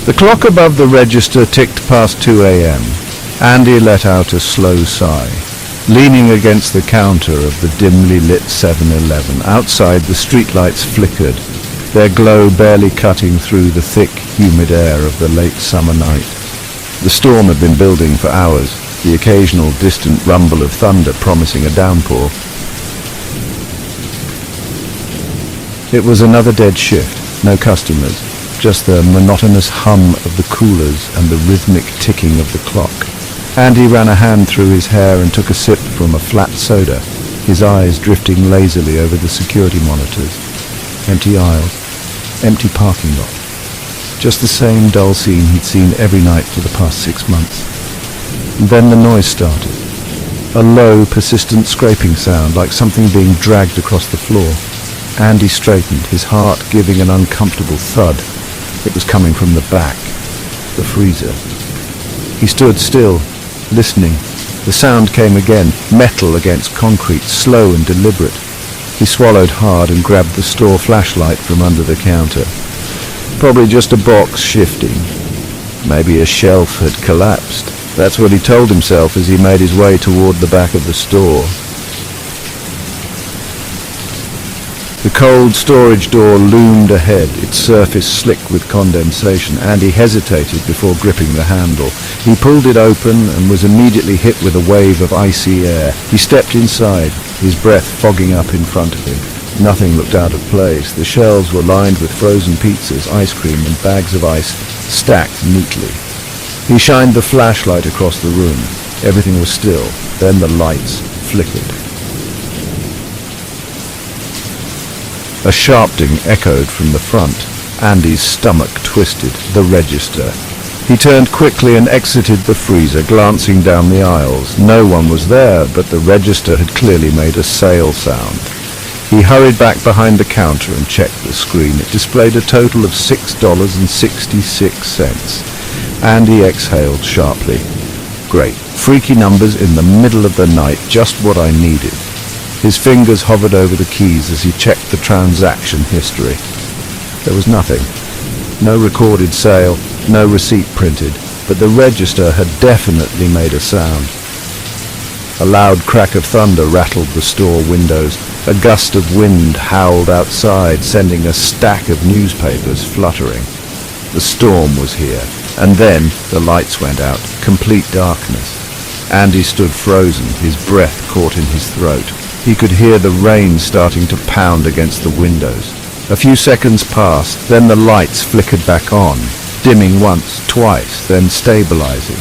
The clock above the register ticked past 2 a.m. Andy let out a slow sigh. Leaning against the counter of the dimly lit 7-Eleven, outside the streetlights flickered, their glow barely cutting through the thick, humid air of the late summer night. The storm had been building for hours, the occasional distant rumble of thunder promising a downpour. It was another dead shift, no customers, just the monotonous hum of the coolers and the rhythmic ticking of the clock. Andy ran a hand through his hair and took a sip from a flat soda, his eyes drifting lazily over the security monitors. Empty aisles, empty parking lot. Just the same dull scene he'd seen every night for the past 6 months. And then the noise started. A low, persistent scraping sound, like something being dragged across the floor. Andy straightened, his heart giving an uncomfortable thud. It was coming from the back, the freezer. He stood still, listening. The sound came again, metal against concrete, slow and deliberate. He swallowed hard and grabbed the store flashlight from under the counter. Probably just a box shifting. Maybe a shelf had collapsed. That's what he told himself as he made his way toward the back of the store. The cold storage door loomed ahead, its surface slick with condensation. Andy hesitated before gripping the handle. He pulled it open and was immediately hit with a wave of icy air. He stepped inside, his breath fogging up in front of him. Nothing looked out of place. The shelves were lined with frozen pizzas, ice cream, and bags of ice stacked neatly. He shined the flashlight across the room. Everything was still. Then the lights flickered. A sharp ding echoed from the front. Andy's stomach twisted. The register. He turned quickly and exited the freezer, glancing down the aisles. No one was there, but the register had clearly made a sale sound. He hurried back behind the counter and checked the screen. It displayed a total of $6.66. Andy exhaled sharply. Great. Freaky numbers in the middle of the night, just what I needed. His fingers hovered over the keys as he checked the transaction history. There was nothing. No recorded sale, no receipt printed, but the register had definitely made a sound. A loud crack of thunder rattled the store windows. A gust of wind howled outside, sending a stack of newspapers fluttering. The storm was here, and then the lights went out, complete darkness. Andy stood frozen, his breath caught in his throat. He could hear the rain starting to pound against the windows. A few seconds passed, then the lights flickered back on, dimming once, twice, then stabilizing.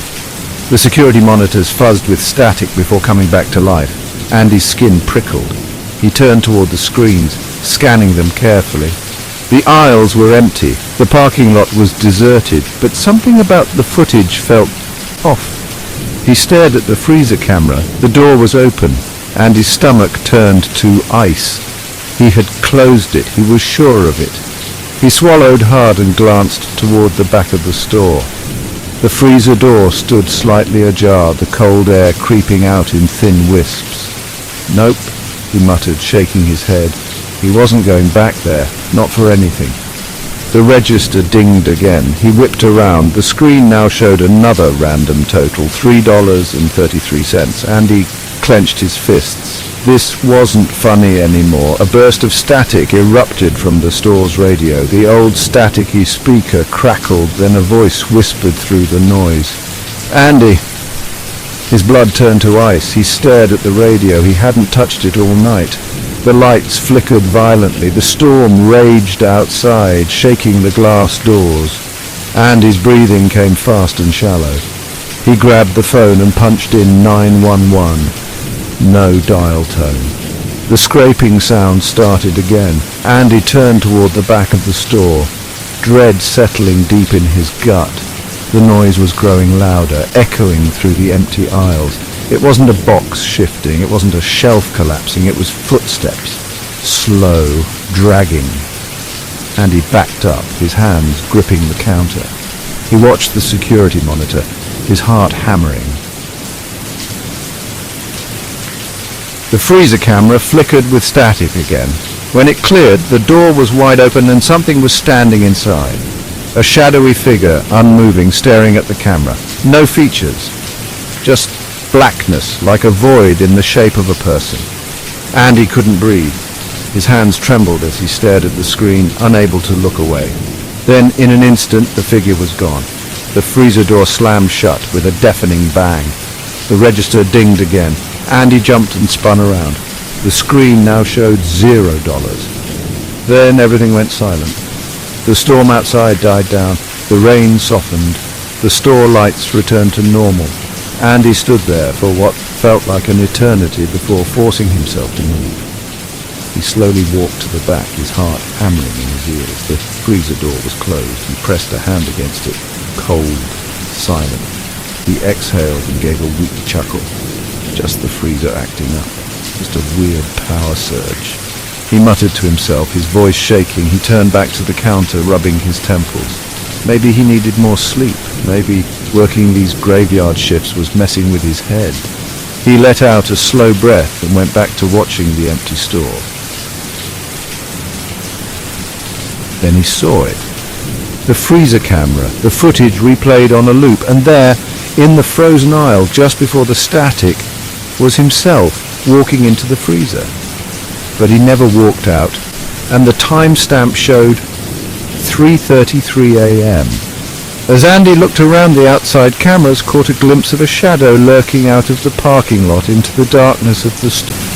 The security monitors fuzzed with static before coming back to life. Andy's skin prickled. He turned toward the screens, scanning them carefully. The aisles were empty. The parking lot was deserted, but something about the footage felt off. He stared at the freezer camera. The door was open. Andy's stomach turned to ice. He had closed it. He was sure of it. He swallowed hard and glanced toward the back of the store. The freezer door stood slightly ajar, the cold air creeping out in thin wisps. Nope, he muttered, shaking his head. He wasn't going back there, not for anything. The register dinged again. He whipped around. The screen now showed another random total, $3.33. Andy clenched his fists. This wasn't funny anymore. A burst of static erupted from the store's radio. The old staticky speaker crackled, then a voice whispered through the noise. Andy! His blood turned to ice. He stared at the radio. He hadn't touched it all night. The lights flickered violently. The storm raged outside, shaking the glass doors. Andy's breathing came fast and shallow. He grabbed the phone and punched in 911. No dial tone. The scraping sound started again. Andy turned toward the back of the store, dread settling deep in his gut. The noise was growing louder, echoing through the empty aisles. It wasn't a box shifting, it wasn't a shelf collapsing, it was footsteps, slow, dragging. Andy backed up, his hands gripping the counter. He watched the security monitor, his heart hammering. The freezer camera flickered with static again. When it cleared, the door was wide open and something was standing inside. A shadowy figure, unmoving, staring at the camera. No features. Just blackness, like a void in the shape of a person. Andy couldn't breathe. His hands trembled as he stared at the screen, unable to look away. Then, in an instant, the figure was gone. The freezer door slammed shut with a deafening bang. The register dinged again. Andy jumped and spun around. The screen now showed $0. Then everything went silent. The storm outside died down. The rain softened. The store lights returned to normal. Andy stood there for what felt like an eternity before forcing himself to move. He slowly walked to the back, his heart hammering in his ears. The freezer door was closed. He pressed a hand against it. Cold, silent. He exhaled and gave a weak chuckle. Just the freezer acting up. Just a weird power surge. He muttered to himself, his voice shaking. He turned back to the counter, rubbing his temples. Maybe he needed more sleep. Maybe working these graveyard shifts was messing with his head. He let out a slow breath and went back to watching the empty store. Then he saw it. The freezer camera, the footage replayed on a loop, and there, in the frozen aisle, just before the static, was himself walking into the freezer. But he never walked out, and the timestamp showed 3:33 a.m. As Andy looked around, the outside cameras caught a glimpse of a shadow lurking out of the parking lot into the darkness of the store.